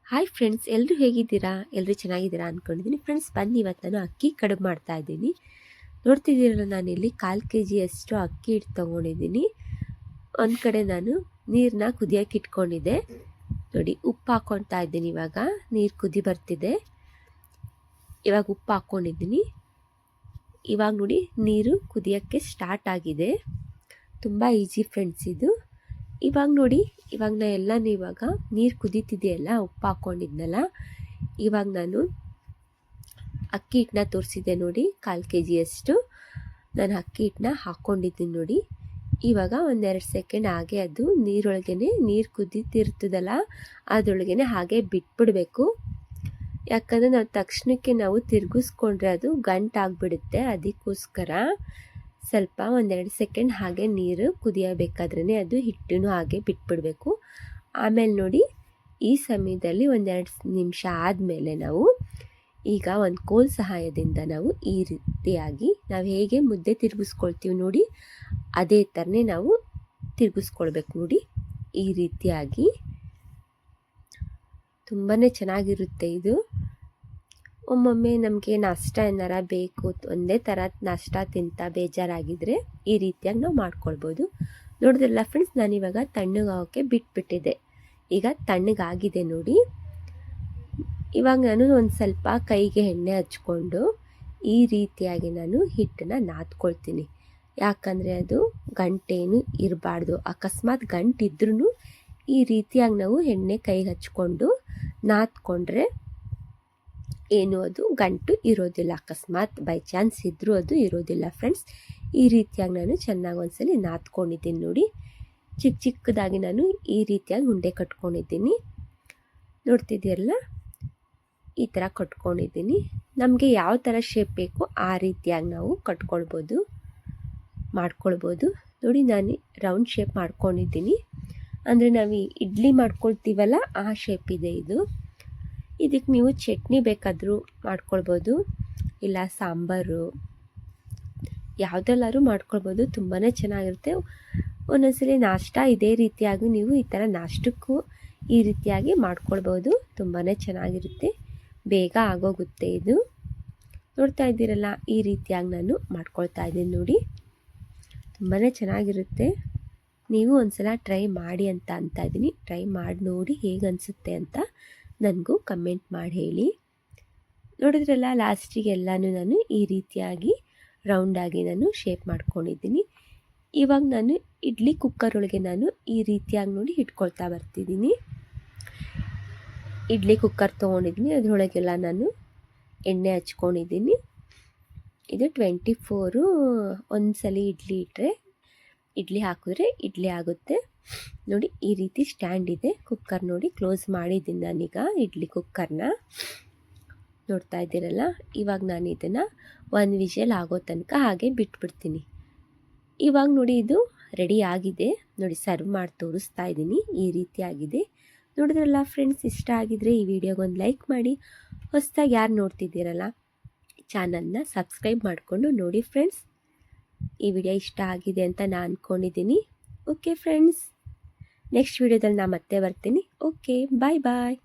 Hi friends, ಎಲ್ಲರೂ ಹೇಗಿದ್ದೀರಾ? ಎಲ್ಲರೂ ಚೆನ್ನಾಗಿದ್ದೀರಾ ಅಂದ್ಕೊಂಡಿದ್ದೀನಿ. ಫ್ರೆಂಡ್ಸ್, ಬನ್ನಿ ಇವತ್ತು ನಾನು ಅಕ್ಕಿ ಕಡುಬು ಮಾಡ್ತಾ ಇದ್ದೀನಿ. ನೋಡ್ತಿದ್ದೀರಲ್ಲ, ನಾನಿಲ್ಲಿ 1/4 kg ಅಷ್ಟು ಅಕ್ಕಿ ಹಿಟ್ಟು ತೊಗೊಂಡಿದ್ದೀನಿ. ಒಂದು ಕಡೆ ನಾನು ನೀರನ್ನ ಕುದಿಯೋಕೆ ಇಟ್ಕೊಂಡಿದ್ದೆ. ನೋಡಿ, ಉಪ್ಪು ಹಾಕ್ಕೊಳ್ತಾ ಇದ್ದೀನಿ. ಇವಾಗ ನೀರು ಕುದಿ ಬರ್ತಿದೆ. ಇವಾಗ ಉಪ್ಪು ಹಾಕ್ಕೊಂಡಿದ್ದೀನಿ. ಇವಾಗ ನೋಡಿ, ನೀರು ಕುದಿಯೋಕ್ಕೆ ಸ್ಟಾರ್ಟ್ ಆಗಿದೆ. ತುಂಬ ಈಸಿ ಫ್ರೆಂಡ್ಸ್ ಇದು. ಇವಾಗ ನೋಡಿ, ಇವಾಗ ನೀರು ಕುದೀತಿದೆಯಲ್ಲ, ಉಪ್ಪು ಹಾಕ್ಕೊಂಡಿದ್ನಲ್ಲ, ಇವಾಗ ನಾನು ಅಕ್ಕಿ ಹಿಟ್ಟನ್ನ ತೋರಿಸಿದ್ದೆ ನೋಡಿ. 1/4 kg ಅಷ್ಟು ನಾನು ಅಕ್ಕಿ ಹಿಟ್ಟನ್ನ ಹಾಕ್ಕೊಂಡಿದ್ದೀನಿ ನೋಡಿ. ಇವಾಗ 1-2 ಸೆಕೆಂಡ್ ಹಾಗೆ ಅದು ನೀರೊಳಗೇ, ನೀರು ಕುದೀತಿರ್ತದಲ್ಲ ಅದರೊಳಗೇ ಹಾಗೆ ಬಿಟ್ಬಿಡಬೇಕು. ಯಾಕಂದರೆ ನಾವು ತಕ್ಷಣಕ್ಕೆ ನಾವು ತಿರುಗಿಸ್ಕೊಂಡ್ರೆ ಅದು ಗಂಟಾಗ್ಬಿಡುತ್ತೆ. ಅದಕ್ಕೋಸ್ಕರ ಸ್ವಲ್ಪ 1-2 ಸೆಕೆಂಡ್ ಹಾಗೆ ನೀರು ಕುದಿಯಬೇಕಾದ್ರೇ ಅದು ಹಿಟ್ಟನ್ನು ಹಾಗೆ ಬಿಟ್ಬಿಡಬೇಕು. ಆಮೇಲೆ ನೋಡಿ, ಈ ಸಮಯದಲ್ಲಿ 1-2 ನಿಮಿಷ ಆದಮೇಲೆ ನಾವು ಈಗ ಒಂದು ಕೋಲ್ ಸಹಾಯದಿಂದ ನಾವು ಈ ರೀತಿಯಾಗಿ ನಾವು ಹೇಗೆ ಮುದ್ದೆ ತಿರುಗಿಸ್ಕೊಳ್ತೀವಿ ನೋಡಿ, ಅದೇ ಥರನೇ ನಾವು ತಿರುಗಿಸ್ಕೊಳ್ಬೇಕು ನೋಡಿ. ಈ ರೀತಿಯಾಗಿ ತುಂಬಾ ಚೆನ್ನಾಗಿರುತ್ತೆ ಇದು. ಒಮ್ಮೊಮ್ಮೆ ನಮಗೆ ನಾಷ್ಟ ಏನಾರ ಬೇಕು, ಒಂದೇ ಥರ ನಾಷ್ಟ ತಿಂತ ಬೇಜಾರಾಗಿದ್ದರೆ ಈ ರೀತಿಯಾಗಿ ನಾವು ಮಾಡ್ಕೊಳ್ಬೋದು. ನೋಡಿದ್ರಲ್ಲ ಫ್ರೆಂಡ್ಸ್, ನಾನಿವಾಗ ತಣ್ಣಗಾಗೋಕ್ಕೆ ಬಿಟ್ಬಿಟ್ಟಿದ್ದೆ. ಈಗ ತಣ್ಣಗಾಗಿದೆ ನೋಡಿ. ಇವಾಗ ನಾನು ಒಂದು ಸ್ವಲ್ಪ ಕೈಗೆ ಎಣ್ಣೆ ಹಚ್ಕೊಂಡು ಈ ರೀತಿಯಾಗಿ ನಾನು ಹಿಟ್ಟನ್ನು ನಾದ್ಕೊಳ್ತೀನಿ. ಯಾಕಂದರೆ ಅದು ಗಂಟೇನು ಇರಬಾರ್ದು. ಅಕಸ್ಮಾತ್ ಗಂಟಿದ್ರೂ ಈ ರೀತಿಯಾಗಿ ನಾವು ಎಣ್ಣೆ ಕೈಗೆ ಹಚ್ಕೊಂಡು ನಾದ್ಕೊಂಡ್ರೆ ಏನು ಅದು ಗಂಟು ಇರೋದಿಲ್ಲ. ಅಕಸ್ಮಾತ್ ಬೈ ಚಾನ್ಸ್ ಇದ್ದರೂ ಅದು ಇರೋದಿಲ್ಲ ಫ್ರೆಂಡ್ಸ್. ಈ ರೀತಿಯಾಗಿ ನಾನು ಚೆನ್ನಾಗಿ ಒಂದ್ಸಲಿ ನಾದ್ಕೊಂಡಿದ್ದೀನಿ ನೋಡಿ. ಚಿಕ್ಕ ಚಿಕ್ಕದಾಗಿ ನಾನು ಈ ರೀತಿಯಾಗಿ ಉಂಡೆ ಕಟ್ಕೊಂಡಿದ್ದೀನಿ. ನೋಡ್ತಿದ್ದೀರಲ್ಲ, ಈ ಥರ ಕಟ್ಕೊಂಡಿದ್ದೀನಿ. ನಮಗೆ ಯಾವ ಥರ ಶೇಪ್ ಬೇಕು ಆ ರೀತಿಯಾಗಿ ನಾವು ಮಾಡ್ಕೊಳ್ಬೋದು ನೋಡಿ. ನಾನು ರೌಂಡ್ ಶೇಪ್ ಮಾಡ್ಕೊಂಡಿದ್ದೀನಿ. ಅಂದರೆ ನಾವು ಇಡ್ಲಿ ಮಾಡ್ಕೊಳ್ತೀವಲ್ಲ, ಆ ಶೇಪ್ ಇದೆ ಇದು. ಇದಕ್ಕೆ ನೀವು ಚಟ್ನಿ ಬೇಕಾದರೂ ಮಾಡ್ಕೊಳ್ಬೋದು, ಇಲ್ಲ ಸಾಂಬಾರು ಯಾವುದೆಲ್ಲರೂ ಮಾಡ್ಕೊಳ್ಬೋದು. ತುಂಬಾ ಚೆನ್ನಾಗಿರುತ್ತೆ. ಒಂದೊಂದ್ಸಲಿ ನಾಷ್ಟ ಇದೇ ರೀತಿಯಾಗಿ ನೀವು ಈ ಥರ ನಾಷ್ಟಕ್ಕೂ ಈ ರೀತಿಯಾಗಿ ಮಾಡ್ಕೊಳ್ಬೋದು. ತುಂಬಾ ಚೆನ್ನಾಗಿರುತ್ತೆ, ಬೇಗ ಆಗೋಗುತ್ತೆ ಇದು. ನೋಡ್ತಾ ಇದ್ದೀರಲ್ಲ, ಈ ರೀತಿಯಾಗಿ ನಾನು ಮಾಡ್ಕೊಳ್ತಾ ಇದ್ದೀನಿ ನೋಡಿ. ತುಂಬಾ ಚೆನ್ನಾಗಿರುತ್ತೆ. ನೀವು ಒಂದ್ಸಲ ಟ್ರೈ ಮಾಡಿ ಅಂತ ಇದ್ದೀನಿ. ಟ್ರೈ ಮಾಡಿ ನೋಡಿ ಹೇಗೆ ಅನಿಸುತ್ತೆ ಅಂತ ನನಗೂ ಕಮೆಂಟ್ ಮಾಡಿ ಹೇಳಿ. ನೋಡಿದ್ರಲ್ಲ, ಲಾಸ್ಟಿಗೆ ಎಲ್ಲನೂ ನಾನು ಈ ರೀತಿಯಾಗಿ ರೌಂಡಾಗಿ ನಾನು ಶೇಪ್ ಮಾಡ್ಕೊಂಡಿದ್ದೀನಿ. ಇವಾಗ ನಾನು ಇಡ್ಲಿ ಕುಕ್ಕರ್ ಒಳಗೆ ನಾನು ಈ ರೀತಿಯಾಗಿ ನೋಡಿ ಇಟ್ಕೊಳ್ತಾ ಬರ್ತಿದ್ದೀನಿ. ಇಡ್ಲಿ ಕುಕ್ಕರ್ ತೊಗೊಂಡಿದ್ದೀನಿ, ಅದರೊಳಗೆಲ್ಲ ನಾನು ಎಣ್ಣೆ ಹಚ್ಕೊಂಡಿದ್ದೀನಿ. ಇದು 24 ಒಂದ್ಸಲಿ ಇಡ್ಲಿ ಹಾಕಿದ್ರೆ ಇಡ್ಲಿ ಆಗುತ್ತೆ ನೋಡಿ. ಈ ರೀತಿ ಸ್ಟ್ಯಾಂಡ್ ಇದೆ, ಕುಕ್ಕರ್ ನೋಡಿ ಕ್ಲೋಸ್ ಮಾಡಿದ್ದೀನಿ ನಾನೀಗ ಇಡ್ಲಿ ಕುಕ್ಕರ್ನ. ನೋಡ್ತಾ ಇದ್ದೀರಲ್ಲ, ಇವಾಗ ನಾನು ಇದನ್ನು 1 ವಿಷಲ್ ಆಗೋ ತನಕ ಹಾಗೆ ಬಿಟ್ಬಿಡ್ತೀನಿ. ಇವಾಗ ನೋಡಿ, ಇದು ರೆಡಿ ಆಗಿದೆ ನೋಡಿ. ಸರ್ವ್ ಮಾಡಿ ತೋರಿಸ್ತಾ ಇದ್ದೀನಿ. ಈ ರೀತಿ ಆಗಿದೆ. ನೋಡಿದ್ರಲ್ಲ ಫ್ರೆಂಡ್ಸ್, ಇಷ್ಟ ಆಗಿದ್ರೆ ಈ ವಿಡಿಯೋಗೊಂದು ಲೈಕ್ ಮಾಡಿ. ಹೊಸದಾಗಿ ಯಾರು ನೋಡ್ತಿದ್ದೀರಲ್ಲ, ಚಾನಲ್ನ ಸಬ್ಸ್ಕ್ರೈಬ್ ಮಾಡಿಕೊಂಡು ನೋಡಿ ಫ್ರೆಂಡ್ಸ್. ಈ ವಿಡಿಯೋ ಇಷ್ಟ ಆಗಿದೆ ಅಂತ ನಾನು ಅಂದ್ಕೊಂಡಿದ್ದೀನಿ. ಓಕೆ ಫ್ರೆಂಡ್ಸ್, ನೆಕ್ಸ್ಟ್ ವಿಡಿಯೋದಲ್ಲಿ ನಾನು ಮತ್ತೆ ಬರ್ತೀನಿ. ಓಕೆ, ಬಾಯ್ ಬಾಯ್.